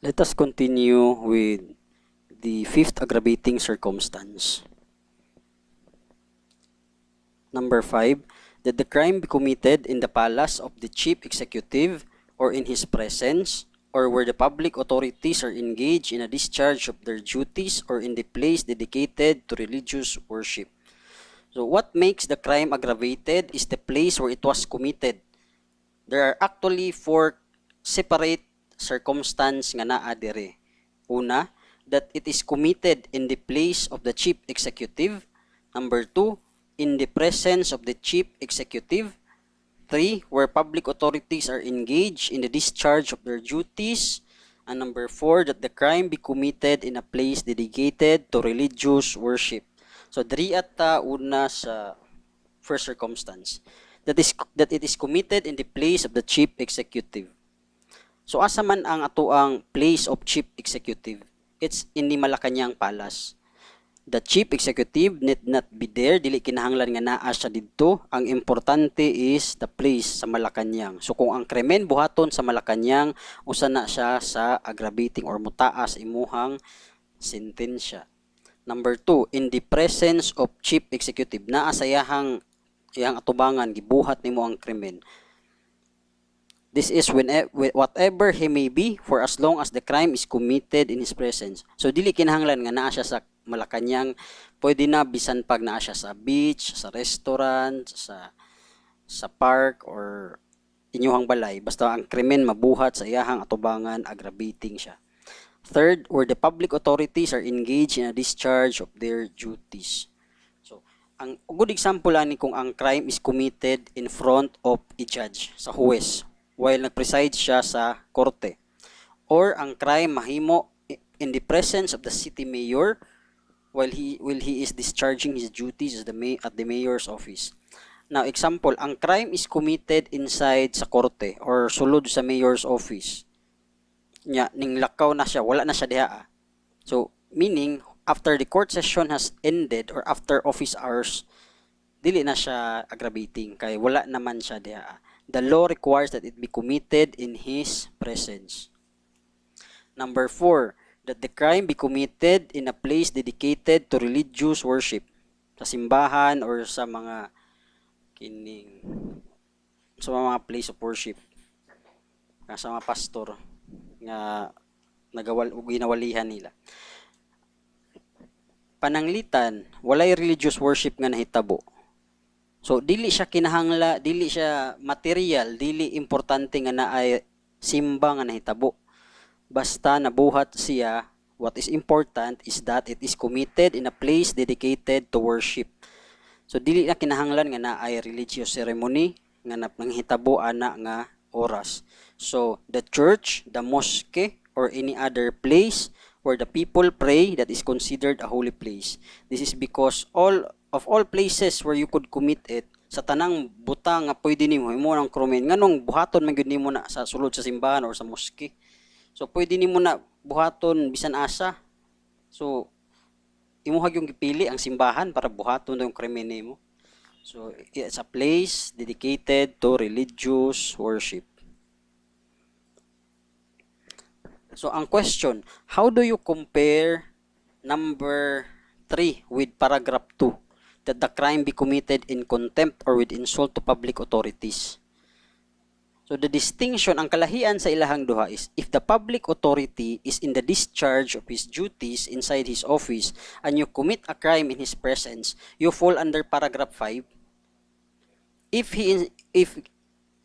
Let us continue with the fifth aggravating circumstance. Number 5, that the crime be committed in the palace of the chief executive or in his presence, or where the public authorities are engaged in a discharge of their duties, or in the place dedicated to religious worship. So what makes the crime aggravated is the place where it was committed. There are actually 4 separate circumstances nga naa dire. Una, that it is committed in the place of the chief executive. Number 2, in the presence of the chief executive. 3, where public authorities are engaged in the discharge of their duties. And number 4, that the crime be committed in a place dedicated to religious worship. So, diri ata una sa first circumstance. That it is committed in the place of the chief executive. So, asa man ang atoang place of chief executive? It's in the Malacañang Palace. The chief executive need not be there, dili kinahanglan nga naa siya didto. Ang importante is the place sa Malacañang. So kung ang krimen buhaton sa Malacañang, usa na siya sa aggravating or mutaas imuhang sentensya. Number 2, in the presence of chief executive, naa sa iyang atubangan gibuhat nimo ang krimen. This is whatever he may be, for as long as the crime is committed in his presence. So dili kinahanglan nga naa siya sa Malacañang, pwede na bisan pag naa siya sa beach, sa restaurant, sa park or inyuhang balay, basta ang krimen mabuhat sa iyahang atubangan, aggravating siya. Third, where the public authorities are engaged in a discharge of their duties. So, ang good example ani kung ang crime is committed in front of a judge, sa huwes, while nag-preside siya sa korte. Or ang crime mahimo in the presence of the city mayor while he is discharging his duties at the mayor's office. Now, example, ang crime is committed inside sa korte or sulod sa mayor's office. Nya, ning lakaw na siya, wala na siya diha. So, meaning, after the court session has ended or after office hours, dili na siya aggravating kay wala naman siya diha. The law requires that it be committed in his presence. Number 4, that the crime be committed in a place dedicated to religious worship. Sa simbahan or sa mga place of worship. Sa mga pastor nga ginawalihan nila. Pananglitan, walay religious worship nga nahitabo. So dili siya kinahangla, dili siya material, dili importante nga naay simba nga nahitabo. Basta nabuhat siya, what is important is that it is committed in a place dedicated to worship. So dili na kinahanglan nga naay religious ceremony nga nanghitabo ana nga oras. So the church, the mosque, or any other place where the people pray that is considered a holy place. This is because all places where you could commit it, sa tanang butang nga pwede nimo himo nang krimen nganong buhaton man gyud nimo na sa sulod sa simbahan or sa mosque. So pwede nimo na buhaton bisan asa. So imuhag yung gipili ang simbahan para buhaton yung krimen nimo. So it's a place dedicated to religious worship. So ang question, how do you compare number 3 with paragraph 2? That the crime be committed in contempt or with insult to public authorities. So the distinction, ang kalahian sa ilahang duha is, if the public authority is in the discharge of his duties inside his office and you commit a crime in his presence, you fall under paragraph 5. If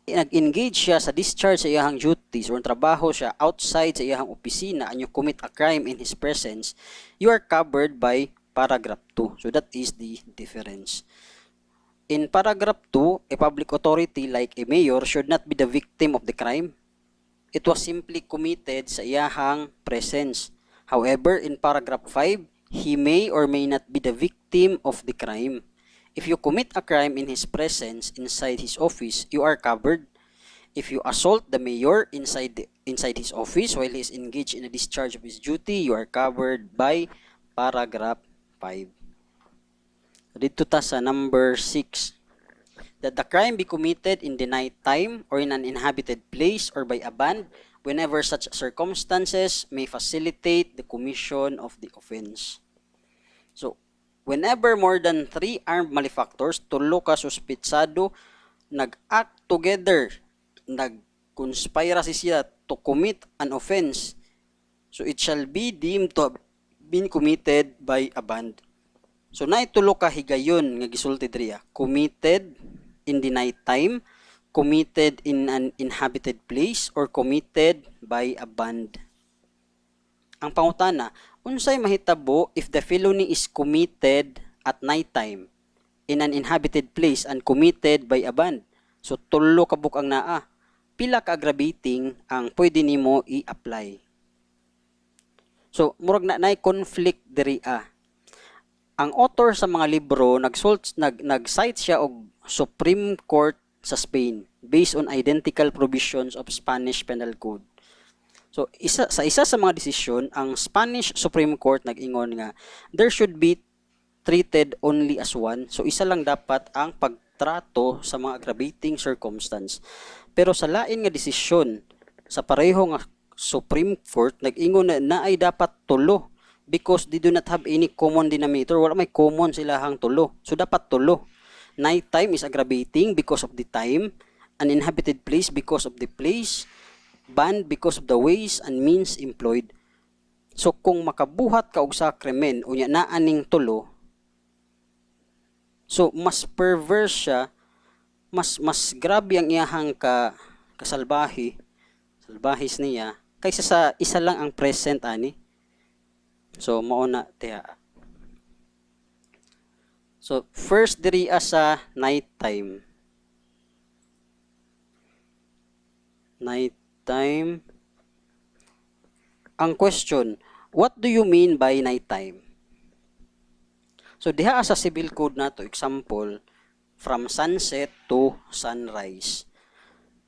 nag-engage siya sa discharge sa iyahang duties or trabaho siya outside sa iyahang opisina and you commit a crime in his presence, you are covered by paragraph 2. So that is the difference. In paragraph 2, a public authority like a mayor should not be the victim of the crime. It was simply committed sa iyahang presence. However, in paragraph 5, he may or may not be the victim of the crime. If you commit a crime in his presence inside his office, you are covered. If you assault the mayor inside his office while he is engaged in a discharge of his duty, you are covered by paragraph 5. Dito ta sa number 6. that the crime be committed in the night time or in an inhabited place or by a band whenever such circumstances may facilitate the commission of the offense. So, whenever more than 3 armed malefactors, tulo ka suspitsado, nag-act together, nag-conspiracy sila to commit an offense, so it shall be deemed to have been committed by a band. So, naitulo ka higayon nga gisulti diriya, committed in the night time, committed in an inhabited place, or committed by a band. Ang pangutana, unsay mahitabo if the felony is committed at night time in an inhabited place and committed by a band? So, tulo ka buk ang naa. Pila ka aggravating ang pwede nimo i-apply. So, murag na nay conflict diri Ang author sa mga libro nag-cite siya og Supreme Court sa Spain based on identical provisions of Spanish Penal Code. So isa sa mga desisyon, ang Spanish Supreme Court nag-ingon nga there should be treated only as one. So isa lang dapat ang pagtrato sa mga aggravating circumstance. Pero sa lain nga desisyon sa pareho nga Supreme Court nag-ingon na ay dapat tulo because they do not have any common denominator. Wala may common silahang tulo. So dapat tulo. Night time is aggravating because of the time, an inhabited place because of the place, banned because of the ways and means employed. So kung makabuhat ka og sa krimen unya naa ning tulo, so mas perverse siya, mas grabe ang iyahang kasalbahi, salbahis niya kaysa sa isa lang ang present ani. So mao na tiha. So first diri sa night time. Ang question, what do you mean by night time? So diha sa civil code nato, example, from sunset to sunrise.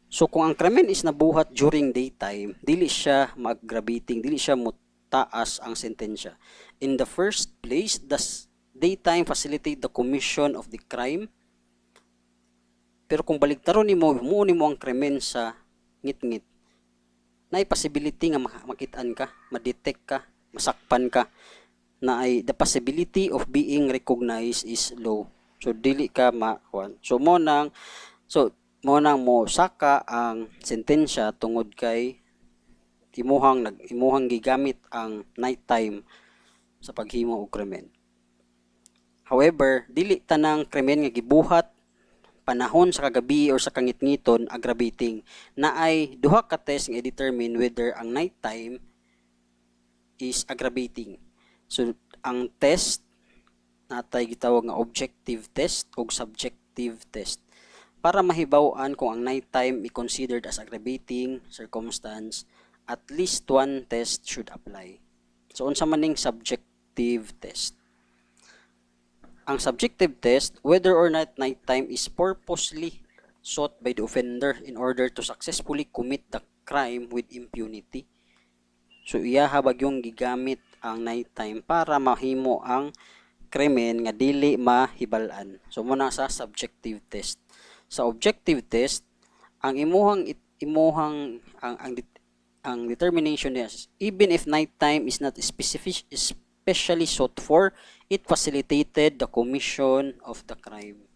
So kung ang krimen is nabuhat during daytime, dili siya mag-aggravating, dili siya mutaas ang sentensya. In the first place, does daytime facilitate the commission of the crime? Pero kung baligtaron nimo, himuon nimo ang krimen sa ngit-ngit, na possibility nga makitaan ka, ma-detect ka, masakpan ka, na ay the possibility of being recognized is low. So dili ka makuan. So mo nang mo saka ang sentensya tungod kay imuhang gigamit ang night time sa paghimo og krimen. However, dili tanang krimen nga gibuhat panahon sa kagabi or sa kangit-ngiton aggravating, na ay duha ka test nga determine whether ang night time is aggravating. So ang test natay gitawag nga objective test ug subjective test para mahibaw-an kung ang night time is considered as aggravating circumstance. At least one test should apply. So unsa man ning subjective test? Ang subjective test, whether or not nighttime is purposely sought by the offender in order to successfully commit the crime with impunity. So iya habag yung gigamit ang nighttime para mahimo ang krimen nga dili mahibal-an. So muna sa subjective test. Sa objective test, ang ang determination is even if nighttime is not especially sought for, it facilitated the commission of the crime.